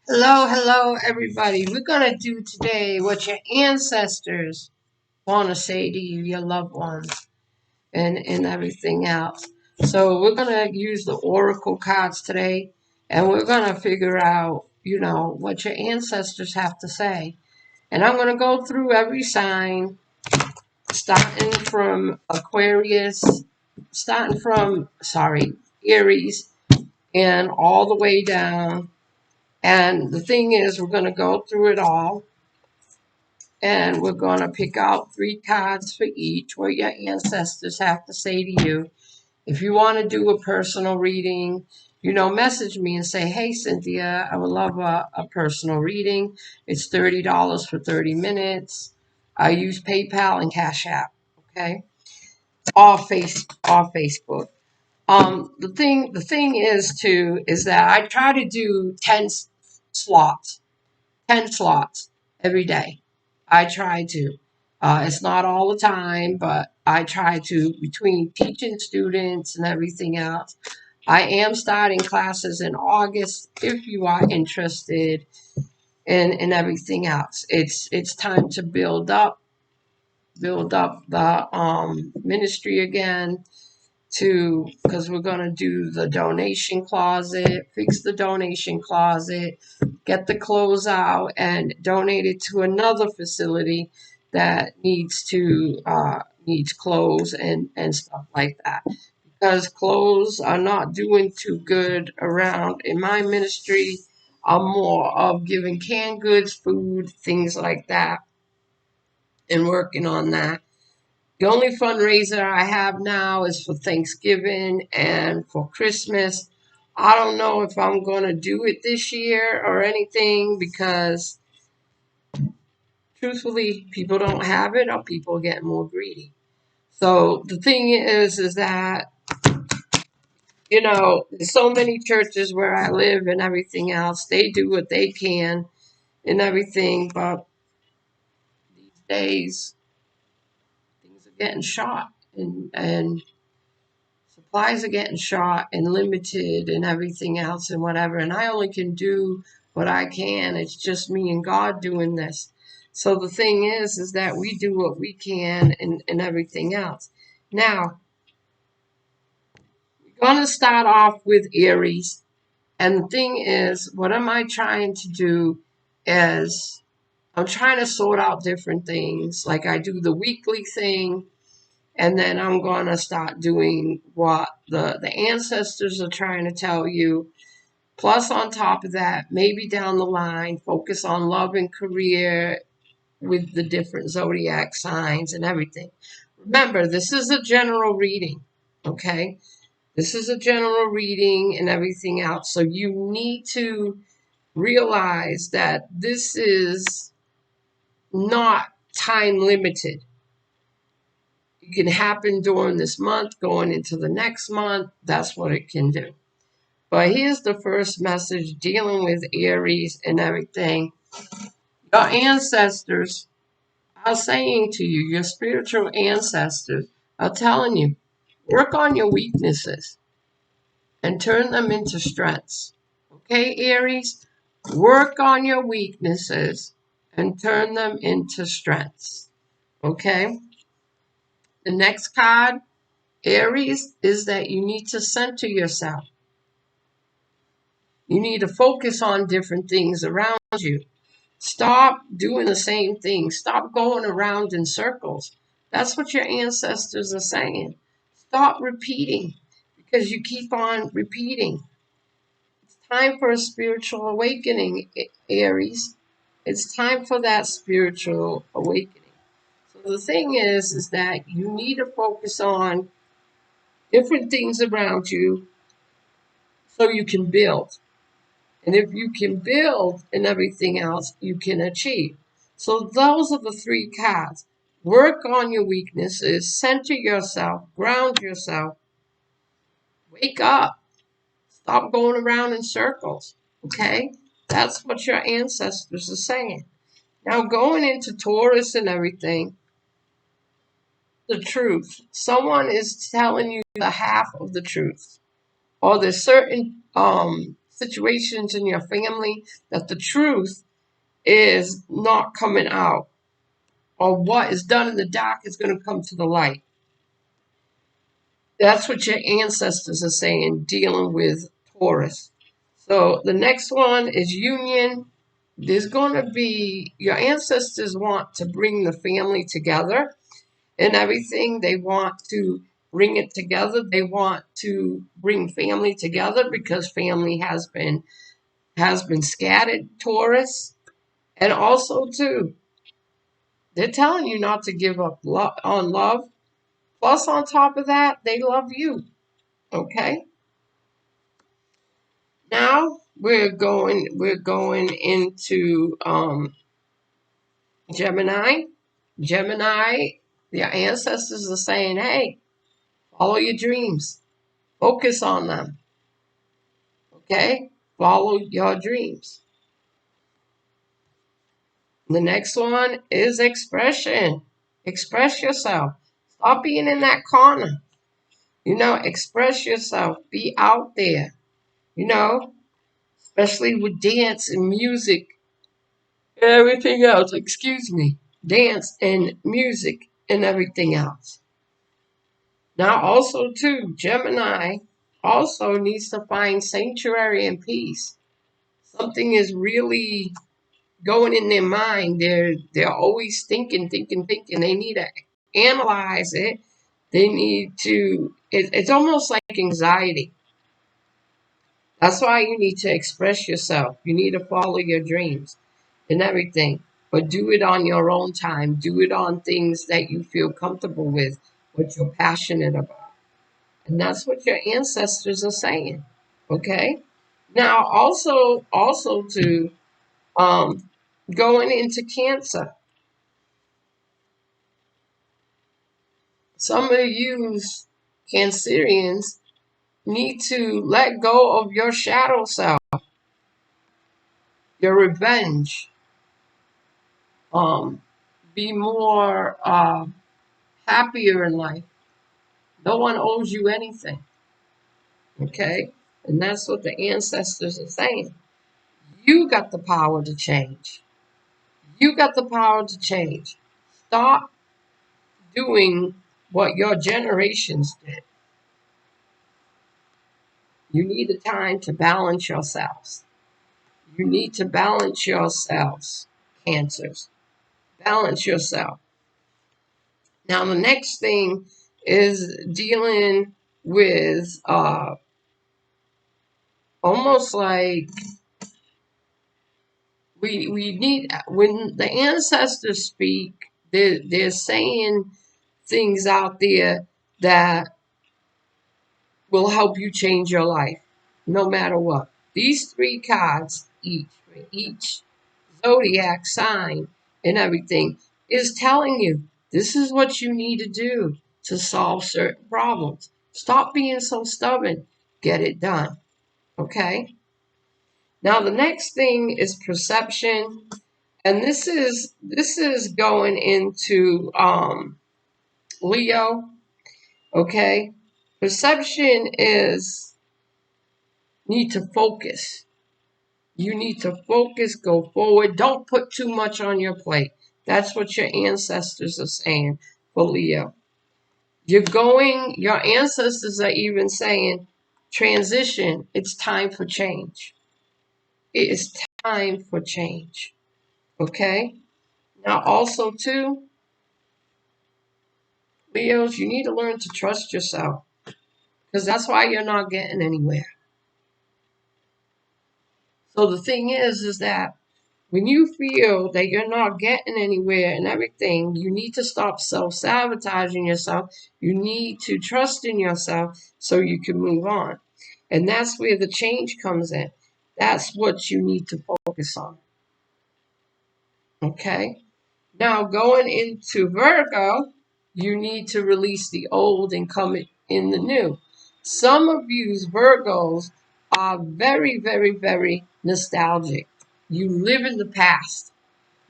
Hello, everybody. We're going to do today what your ancestors want to say to you, your loved ones, and everything else. So, we're going to use the oracle cards today, and we're going to figure out, what your ancestors have to say. And I'm going to go through every sign, starting from Aries, and all the way down. And the thing is, we're going to go through it all and we're going to pick out three cards for each, what your ancestors have to say to you. If you want to do a personal reading, message me and say, hey, Cynthia, I would love a personal reading. It's $30 for 30 minutes. I use PayPal and Cash App, okay? Or Facebook. The thing is that I try to do slots 10 slots every day. I try to. It's not all the time, but I try to, between teaching students and everything else. I am starting classes in August if you are interested in everything else. It's time to build up the ministry again to because we're going to do the donation closet, fix the donation closet, get the clothes out, and donate it to another facility that needs clothes and stuff like that. Because clothes are not doing too good around in my ministry. I'm more of giving canned goods, food, things like that, and working on that. The only fundraiser I have now is for Thanksgiving and for Christmas. I don't know if I'm going to do it this year or anything because, truthfully, people don't have it or people get more greedy. So the thing is that, there's so many churches where I live and everything else. They do what they can and everything, but these days things are getting shot and supplies are getting shot and limited and everything else and whatever. And I only can do what I can. It's just me and God doing this. So the thing is that we do what we can and everything else. Now, we're going to start off with Aries. And the thing is, what am I trying to do is I'm trying to sort out different things. Like I do the weekly thing, and then I'm going to start doing what the ancestors are trying to tell you. Plus, on top of that, maybe down the line, focus on love and career with the different zodiac signs and everything. Remember, this is a general reading, okay? This is a general reading and everything else. So you need to realize that this is not time limited. It can happen during this month, going into the next month. That's what it can do. But here's the first message dealing with Aries and everything. Your ancestors are saying to you, your spiritual ancestors are telling you, work on your weaknesses and turn them into strengths. Okay, Aries? Work on your weaknesses and turn them into strengths. Okay? The next card, Aries, is that you need to center yourself. You need to focus on different things around you. Stop doing the same thing. Stop going around in circles. That's what your ancestors are saying. Stop repeating because you keep on repeating. It's time for a spiritual awakening, Aries. It's time for that spiritual awakening. So the thing is that you need to focus on different things around you so you can build. And if you can build and everything else, you can achieve. So those are the three cards. Work on your weaknesses, center yourself, ground yourself, wake up, stop going around in circles. Okay? That's what your ancestors are saying. Now, going into Taurus and everything, the truth. Someone is telling you the half of the truth. Or there's certain situations in your family, that the truth is not coming out, or what is done in the dark is going to come to the light. That's what your ancestors are saying, dealing with Taurus. So the next one is union. There's going to be, your ancestors want to bring the family together and everything. They want to bring it together. They want to bring family together because family has been scattered, Taurus. And also too, they're telling you not to give up on love. Plus, on top of that, they love you. Okay. Now we're going into Gemini. Gemini, your ancestors are saying, hey, follow your dreams. Focus on them. Okay? Follow your dreams. The next one is expression. Express yourself. Stop being in that corner. Express yourself. Be out there. Especially with dance and music and everything else. Excuse me. Dance and music and everything else. Now, also, too, Gemini also needs to find sanctuary and peace. Something is really going in their mind. They're always thinking. They need to analyze it. They need to. It's almost like anxiety. That's why you need to express yourself. You need to follow your dreams and everything, but do it on your own time. Do it on things that you feel comfortable with, what you're passionate about, and that's what your ancestors are saying. Okay. Now, also to going into Cancer. Some of you Cancerians need to let go of your shadow self, your revenge. Be more happier in life. No one owes you anything. Okay? And that's what the ancestors are saying. You got the power to change. You got the power to change. Stop doing what your generations did. You need a time to balance yourselves. You need to balance yourselves, Cancers. Balance yourself. Now, the next thing is dealing with almost like we need, when the ancestors speak, they're saying things out there that will help you change your life, no matter what. These three cards, each for each zodiac sign and everything, is telling you this is what you need to do to solve certain problems. Stop being so stubborn. Get it done. Okay? Now the next thing is perception. And this is going into Leo. Okay? Perception is need to focus. You need to focus, go forward. Don't put too much on your plate. That's what your ancestors are saying for Leo. Your ancestors are even saying, transition, it's time for change. It is time for change. Okay? Now, also, too, Leos, you need to learn to trust yourself because that's why you're not getting anywhere. So the thing is that when you feel that you're not getting anywhere and everything, you need to stop self-sabotaging yourself. You need to trust in yourself so you can move on. And that's where the change comes in. That's what you need to focus on. Okay? Now, going into Virgo, you need to release the old and come in the new. Some of you Virgos are very, very, very nostalgic. You live in the past.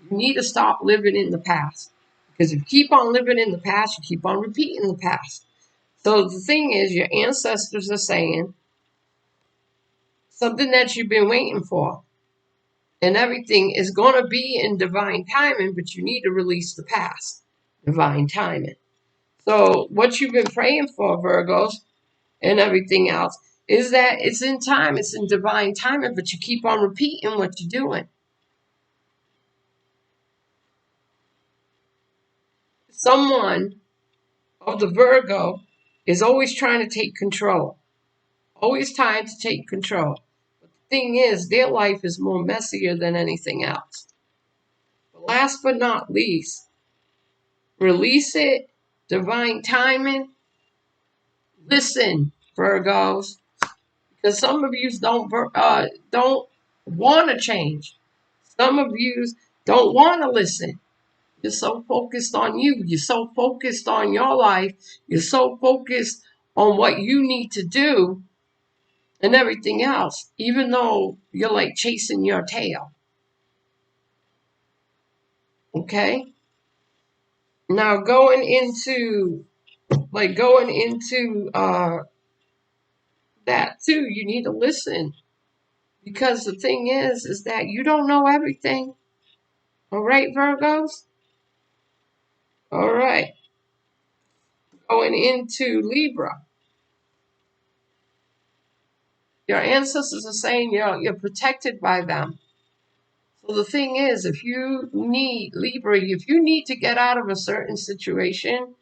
You need to stop living in the past. Because if you keep on living in the past, you keep on repeating the past. So the thing is, your ancestors are saying, something that you've been waiting for. And everything is going to be in divine timing, but you need to release the past. Divine timing. So what you've been praying for, Virgos, and everything else, is that it's in time, it's in divine timing, but you keep on repeating what you're doing. Someone of the Virgo is always trying to take control. Always trying to take control. But the thing is, their life is more messier than anything else. But last but not least, release it, divine timing. Listen, Virgos, because some of you don't want to change. Some of you don't want to listen. You're so focused on you. You're so focused on your life. You're so focused on what you need to do and everything else, even though you're like chasing your tail. Okay? Now going into that too, you need to listen. Because the thing is that you don't know everything. All right, Virgos? All right. Going into Libra. Your ancestors are saying you're protected by them. So the thing is, if you need, Libra, if you need to get out of a certain situation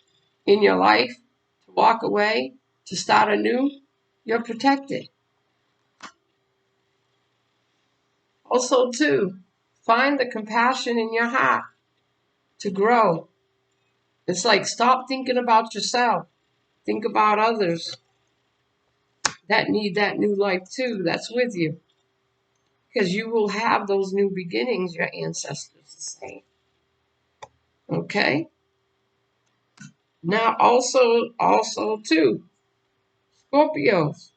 in your life, to walk away, to start anew, you're protected. Also, too, find the compassion in your heart to grow. It's like stop thinking about yourself. Think about others that need that new life too, that's with you. Because you will have those new beginnings, your ancestors are saying. Okay? Now also too, Scorpios,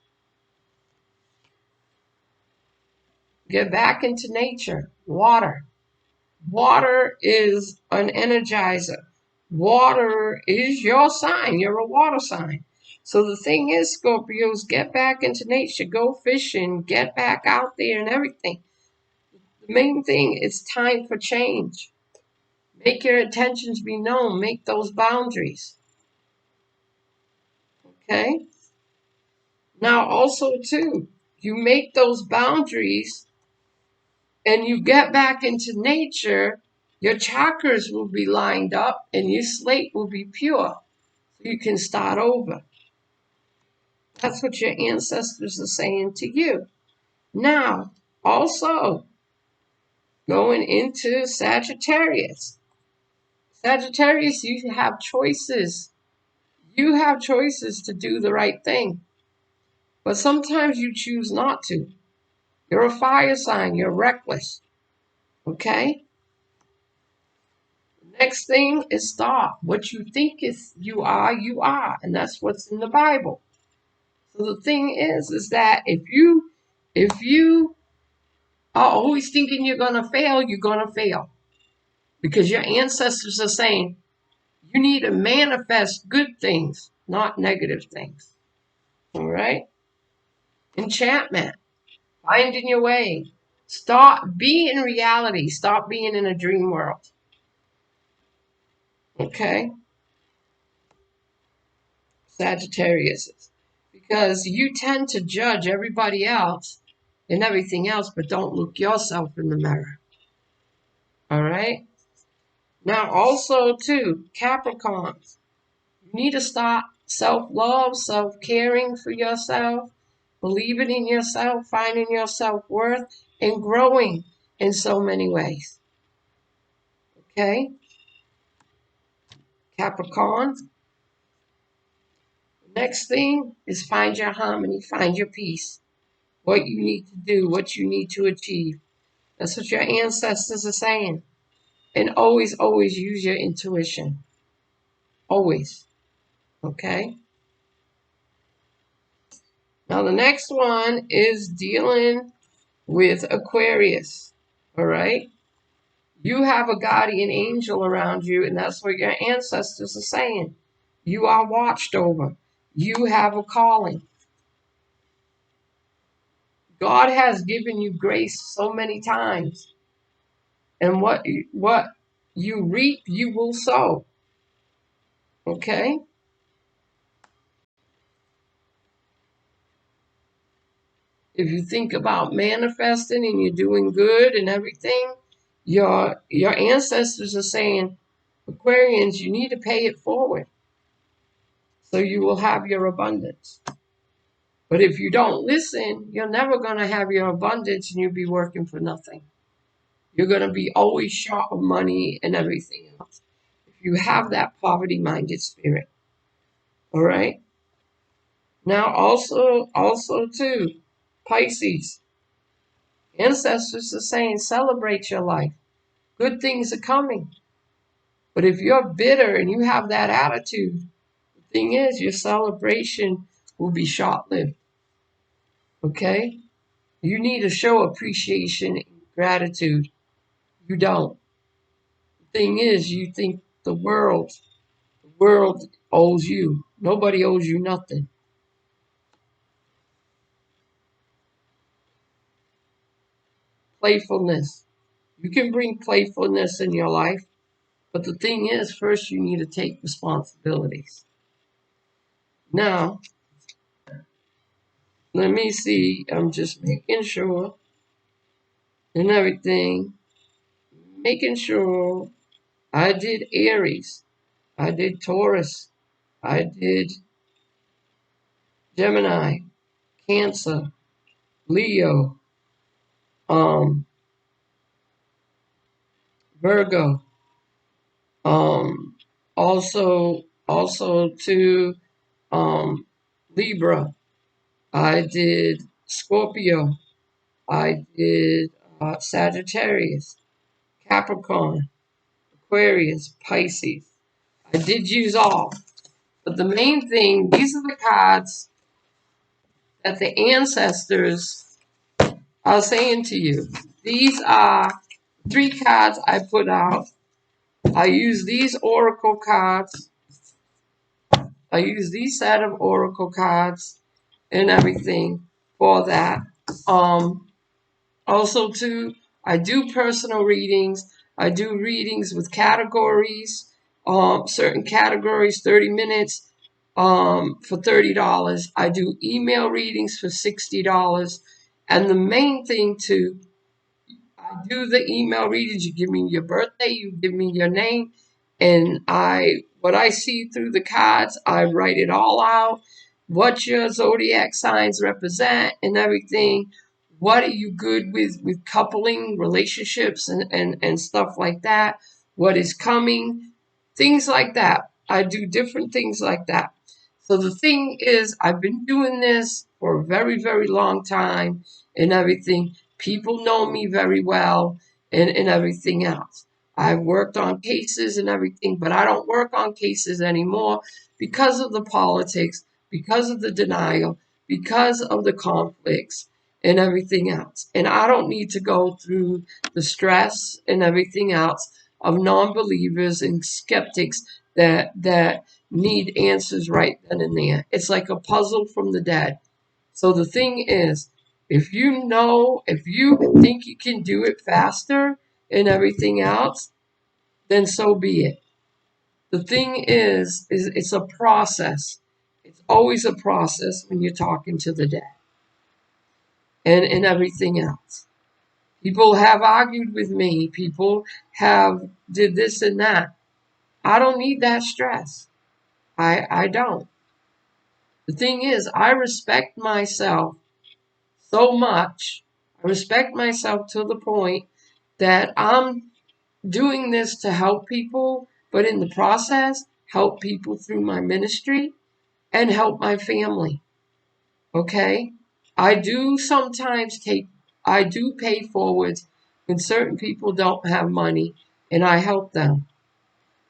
get back into nature. Water. Water is an energizer. Water is your sign. You're a water sign. So the thing is, Scorpios, get back into nature. Go fishing. Get back out there and everything. The main thing is time for change. Make your intentions be known. Make those boundaries. Okay? Now also too, you make those boundaries and you get back into nature, your chakras will be lined up and your slate will be pure. So you can start over. That's what your ancestors are saying to you. Now, also, going into Sagittarius. Sagittarius, you have choices. You have choices to do the right thing. But sometimes you choose not to. You're a fire sign. You're reckless. Okay? Next thing is stop. What you think is you are. And that's what's in the Bible. So the thing is that if you are always thinking you're gonna fail, you're gonna fail. Because your ancestors are saying you need to manifest good things, not negative things. All right? Enchantment. Finding your way. Stop being in reality. Stop being in a dream world. Okay? Sagittarius. Because you tend to judge everybody else and everything else, but don't look yourself in the mirror. All right? Now, also, too, Capricorns. You need to start self-love, self-caring for yourself, believing in yourself, finding your self-worth, and growing in so many ways. Okay? Capricorn. Next thing is find your harmony, find your peace. What you need to do, what you need to achieve. That's what your ancestors are saying. And always, always use your intuition. Always. Okay? Now, the next one is dealing with Aquarius. All right? You have a guardian angel around you, and that's what your ancestors are saying. You are watched over. You have a calling. God has given you grace so many times. And what you reap, you will sow. Okay? If you think about manifesting and you're doing good and everything, your ancestors are saying, Aquarians, you need to pay it forward so you will have your abundance. But if you don't listen, you're never going to have your abundance and you'll be working for nothing. You're going to be always short of money and everything else. If you have that poverty-minded spirit. All right? Now also too, Pisces. Ancestors are saying celebrate your life. Good things are coming. But if you're bitter and you have that attitude, the thing is your celebration will be short-lived. Okay? You need to show appreciation and gratitude. You don't. The thing is, you think the world owes you. Nobody owes you nothing. Playfulness. You can bring playfulness in your life, but the thing is, first you need to take responsibilities. Now, let me see. I'm just making sure and everything. Making sure I did Aries. I did Taurus. I did Gemini, Cancer, Leo, um, Virgo, um, also to Libra. I did Scorpio. I did Sagittarius, Capricorn, Aquarius, Pisces. I did use all. But the main thing, these are the cards that the ancestors are saying to you. These are 3 cards I put out. I use these oracle cards. I use these set of oracle cards and everything for that. Also, too, I do personal readings. I do readings with categories. Certain categories, 30 minutes for $30. I do email readings for $60. And the main thing, too, I do the email readings. You give me your birthday, you give me your name, and what I see through the cards, I write it all out. What your zodiac signs represent and everything. What are you good with coupling, relationships, and stuff like that? What is coming? Things like that. I do different things like that. So the thing is, I've been doing this for a very, very long time and everything. People know me very well and everything else. I've worked on cases and everything, but I don't work on cases anymore because of the politics, because of the denial, because of the conflicts and everything else. And I don't need to go through the stress and everything else of non-believers and skeptics that need answers right then and there. It's like a puzzle from the dead. So the thing is, if you think you can do it faster and everything else, then so be it. The thing is it's a process. It's always a process when you're talking to the dead and everything else. People have argued with me. People have did this and that. I don't need that stress. I don't. The thing is, I respect myself so much. I respect myself to the point that I'm doing this to help people, but in the process, help people through my ministry and help my family. Okay? I do sometimes I do pay forwards when certain people don't have money and I help them.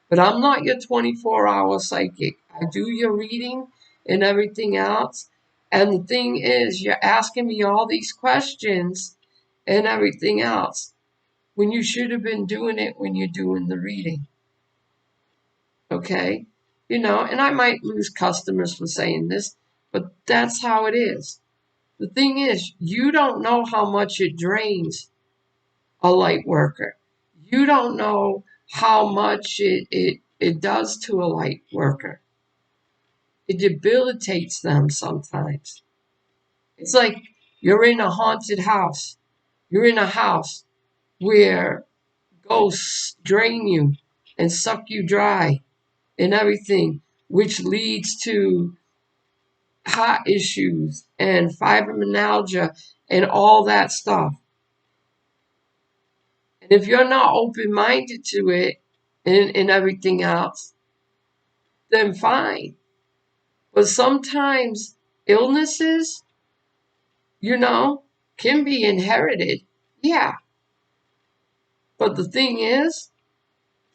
But I'm not your 24-hour psychic. I do your reading and everything else. And the thing is, you're asking me all these questions and everything else when you should have been doing it when you're doing the reading. Okay? And I might lose customers for saying this, but that's how it is. The thing is, you don't know how much it drains a light worker. You don't know how much it does to a light worker. It debilitates them sometimes. It's like you're in a haunted house. You're in a house where ghosts drain you and suck you dry and everything, which leads to heart issues and fibromyalgia and all that stuff. And if you're not open-minded to it and everything else, then fine. But sometimes illnesses, can be inherited. Yeah. But the thing is,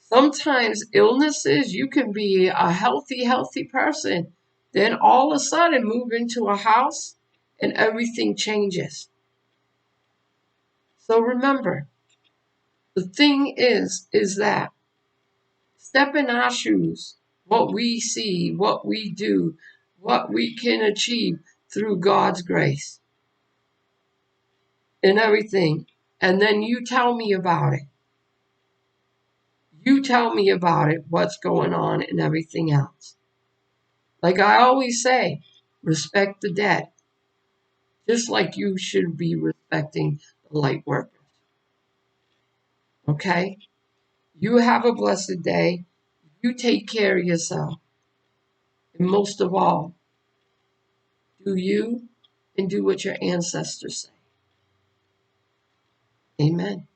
sometimes illnesses, you can be a healthy person. Then all of a sudden move into a house and everything changes. So remember, the thing is that step in our shoes, what we see, what we do, what we can achieve through God's grace and everything. And then you tell me about it. You tell me about it, what's going on and everything else. Like I always say, respect the dead, just like you should be respecting the light workers. Okay? You have a blessed day. You take care of yourself. And most of all, do you and do what your ancestors say. Amen.